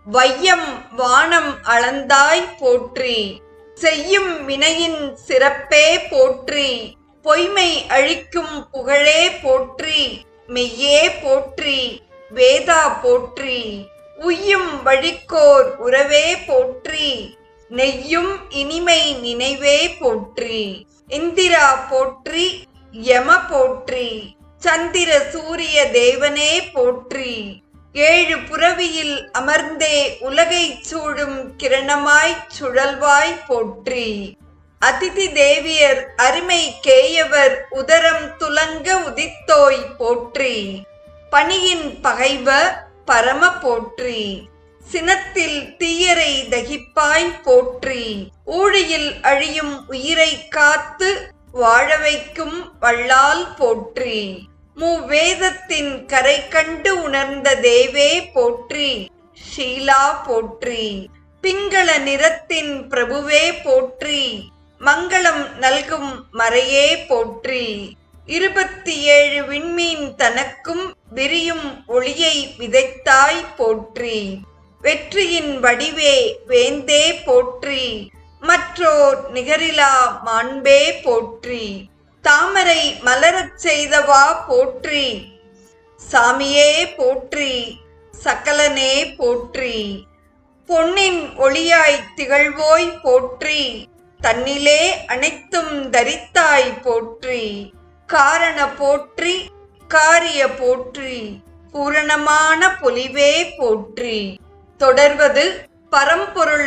வையம் வானம் அளந்தாய் போற்றி. செய்யும் வினையின் சிறப்பே போற்றி. பொய்மை அழிக்கும் புகழே போற்றி. மெய்யே போற்றி. வேதா போற்றி. உய்யும் வழிக்கோர் உறவே போற்றி. நெய்யும் இனிமை நினைவே போற்றி. இந்திரா போற்றி. யம போற்றி. சந்திர சூரிய தேவனே போற்றி. ஏழு புரவியில் அமர்ந்தே உலகைச் சூழும் கிரணமாய்ச் சுழல்வாய் போற்றி. அதிதி தேவியர் அருமை கேயவர் உதரம் துலங்க உதித்தோய் போற்றி. பணியின் பகைவ பரம போற்றி. சினத்தில் தீயரை தகிப்பாய் போற்றி. ஊழியில் அழியும் உயிரை காத்து வாழ வைக்கும் வள்ளால் போற்றி. மூவேதத்தின் கரை கண்டு உணர்ந்த தேவே போற்றி. ஷீலா போற்றி. பிங்கள நிறத்தின் பிரபுவே போற்றி. மங்களம் நல்கும் மறையே போற்றி. 27 விண்மீன் தனக்கும் விரியும் ஒளியை விதைத்தாய் போற்றி. வெற்றியின் வடிவே வேந்தே போற்றி. மற்றோர் நிகரிலா மாண்பே போற்றி. தாமரை மலரச் செய்தவா போற்றி. சாமியே போற்றி. சகலனே போற்றி. பொன்னின் ஒளியாய் திகழ்வோய் போற்றி. தன்னிலே அனைத்தும் தரித்தாய் போற்றி. காரண போற்றி. காரிய போற்றி. பூரணமான பொலிவே போற்றி. தொடர்வது பரம்பொருள்